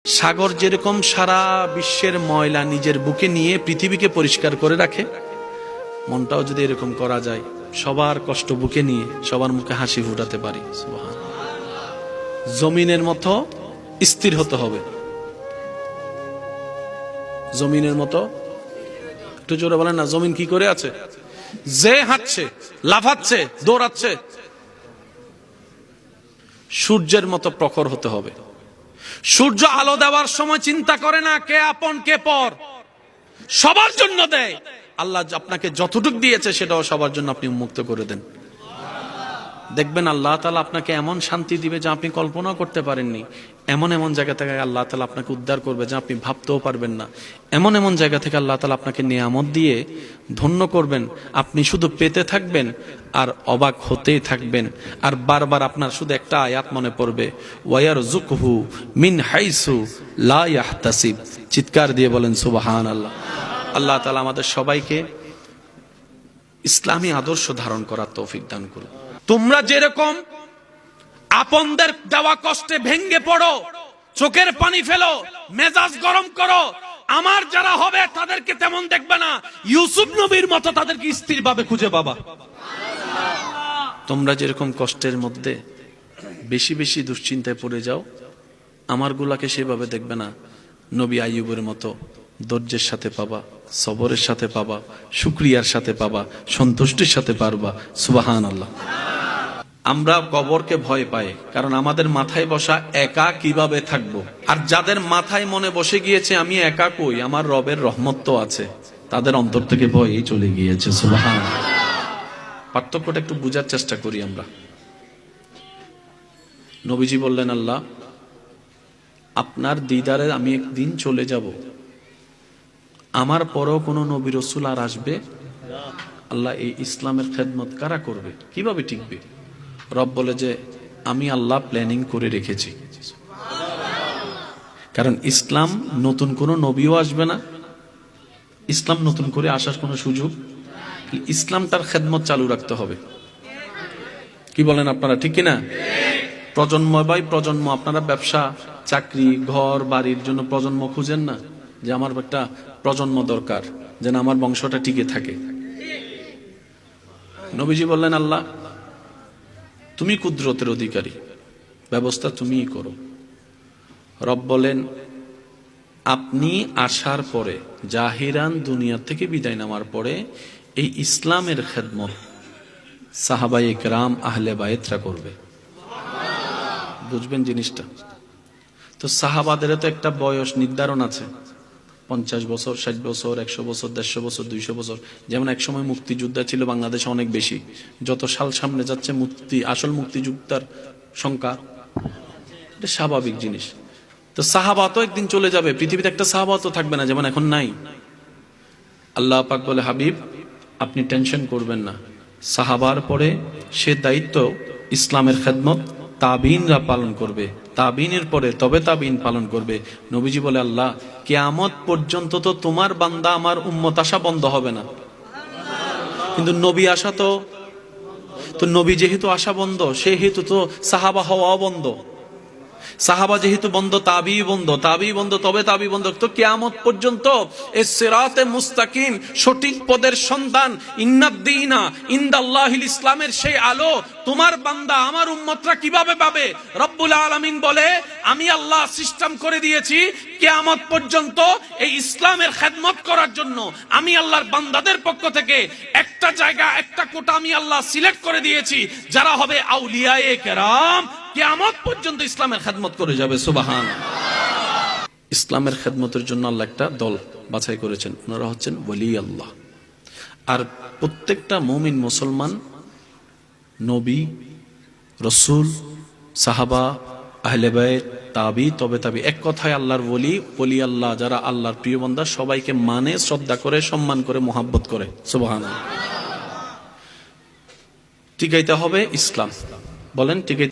সাগর যেরকম সারা বিশ্বের ময়লা নিজের বুকে নিয়ে পৃথিবীকে পরিষ্কার করে রাখে, মনটাও যদি এরকম করা যায়, সবার কষ্ট বুকে নিয়ে সবার মুখে হাসি ফুটাতে পারি। সুবহানাল্লাহ। জমিনের মতো স্থির হতে হবে, জমিনের মতো। একটু জোরে বলেন না, জমিন কি করে আছে? যে হাঁটছে, লাফাচ্ছে, দৌড়াচ্ছে, সূর্যের মতো প্রখর হতে হবে। সূর্য আলো দেওয়ার সময় চিন্তা করে না কে আপন কে পর, সবার জন্য দেয়। আল্লাহ আপনাকে যতটুকু দিয়েছে সেটাও সবার জন্য আপনি উন্মুক্ত করে দেন। দেখবেন আল্লাহ তাআলা আপনাকে এমন শান্তি দিবে যা আপনি কল্পনাও করতে পারেননি। এমন এমন জায়গা থেকে আল্লাহ তাআলা আপনাকে উদ্ধার করবে যা আপনি ভাবতেও পারবেন না। এমন এমন জায়গা থেকে আল্লাহ তাআলা আপনাকে নিয়ামত দিয়ে ধন্য করবেন, আপনি শুধু পেতে থাকবেন আর অবাক হতেই থাকবেন। আর বারবার আপনার শুধু একটা আয়াত মনে পড়বে, ওয়ায়ারযুকহু মিন হাইসু লা ইয়াহতাসিব। চিৎকার দিয়ে বলেন সুবহানাল্লাহ। আল্লাহ তাআলা আমাদের সবাইকে ইসলামী আদর্শ ধারণ করার তৌফিক দান করুন। তোমরা যেরকম আপনদের দেওয়া কষ্টে ভেঙ্গে পড়ো, চোখের পানি ফেলো, মেজাজ গরম করো, আমার যারা হবে তাদেরকে তেমন দেখবে না। ইউসুফ নবীর মতো তাদেরকে স্থিরভাবে খুঁজে পাবা। তোমরা যেরকম কষ্টের মধ্যে বেশি বেশি দুশ্চিন্তায় পড়ে যাও, আমার গুলাকে সেভাবে দেখবে না। নবী আইয়ুবের মতো ধৈর্যের সাথে পাবা, সবরের সাথে পাবা, শুকরিয়ার সাথে পাবা, সন্তুষ্টির সাথে পারবা। সুবহানাল্লাহ। আমরা কবরকে ভয় পাই কারণ আমাদের মাথায় বসা একা কিভাবে থাকবো। আর যাদের মাথায় মনে বসে গিয়েছে আমি একা কই, আমার রবের রহমত তো আছে, তাদের অন্তর থেকে ভয়ই চলে গিয়েছে। সুবহানাল্লাহ। পার্থক্যটা একটু বুঝার চেষ্টা করি আমরা। নবীজি বললেন, আল্লাহ আপনার দিদারে আমি একদিন চলে যাব, আমার পরেও কোনো নবী রাসূল আর আসবে? আল্লাহ এই ইসলামের খেদমত কারা করবে, কিভাবে টিকবে? রব বলে যে আমি আল্লাহ প্ল্যানিং করে রেখেছি। কারণ ইসলাম নতুন কোনো নবীও আসবে না, ইসলাম নতুন করে আসার কোনো সুযোগ, ইসলামটার খেদমত চালু রাখতে হবে। কি বলেন আপনারা, ঠিক কিনা? প্রজন্ম বাই প্রজন্ম আপনারা ব্যবসা, চাকরি, ঘর বাড়ির জন্য প্রজন্ম খুঁজেন না, যে আমার একটা প্রজন্ম দরকার যেন আমার বংশটা টিকে থাকে। নবীজি বললেন, আল্লাহ তুমি কুদরতের অধিকারী, ব্যবস্থা তুমিই করো। রব বলেন, আপনি আসার পরে, জাহিরান দুনিয়া থেকে বিদায় নেওয়ার পরে এই ইসলামের খেদমত সাহাবায়ে কেরাম আহলে বায়েতরা করবে। বুঝবেন জিনিসটা? তো সাহাবাদের তো একটা বয়স নির্ধারণ আছে, 50 বছর, 60 বছর, 100 বছর, 150 বছর, 200 বছর। যেমন এক সময় মুক্তিযোদ্ধা ছিল বাংলাদেশে অনেক বেশি, যত সাল সামনে যাচ্ছে আসল মুক্তিযোদ্ধার সংখ্যা, এটা স্বাভাবিক জিনিস। তো সাহাবা তো একদিন চলে যাবে, পৃথিবীতে একটা সাহাবা তো থাকবে না, যেমন এখন নাই। আল্লাহ পাক বলে, হাবিব আপনি টেনশন করবেন না, সাহাবার পরে সে দায়িত্ব ইসলামের খেদমত তাবিনরা পালন করবে, তাবিনের পরে তবে তাবিন পালন করবে। নবীজি বলে, আল্লাহ কিয়ামত পর্যন্ত তো তোমার বান্দা আমার উম্মত আসা বন্ধ হবে না, কিন্তু নবী আসা তো নবী যেহেতু আসা বন্ধ, সেহেতু তো সাহাবা হওয়া বন্ধ। সাহাবা যেহেতু বন্ধ, তাবি বন্ধ, তাবি বন্ধ, তবে তাবি বন্ধ। তো কিয়ামত পর্যন্ত এই সিরাতে মুস্তাকিম, সঠিক পদের সন্ধান, ইন্নাদ-দীনা ইনদাল্লাহিল ইসলামের সেই আলো তোমার বান্দা আমার উম্মতরা কিভাবে পাবে? রব্বুল আলামিন বলে, আমি আল্লাহ সিস্টেম করে দিয়েছি কিয়ামত পর্যন্ত এই ইসলামের খেদমত করার জন্য। আমি আল্লাহর বান্দাদের পক্ষ থেকে একটা জায়গা, একটা কোটা আমি আল্লাহ সিলেক্ট করে দিয়েছি, যারা হবে আউলিয়ায়ে কেরাম, কিয়ামত পর্যন্ত ইসলামের খেদমত করে যাবে। সুবহানাল্লাহ। ইসলামের খেদমতের জন্য আল্লাহ একটা দল বাছাই করেছেন, ওনারা হচ্ছেন ওলি আল্লাহ। আর প্রত্যেকটা মুমিন মুসলমান নবী, রাসূল, সাহাবা, আহলে বায়ত, তাবি, তবে তাবি, এক কথায় আল্লাহর ওলি আল্লাহ যারা আল্লাহর প্রিয় বান্দা, সবাইকে মানে, শ্রদ্ধা করে, সম্মান করে, মোহাব্বত করে। সুবহানাল্লাহ। টিকাইতে হবে ইসলাম, বলেন টিকাইতে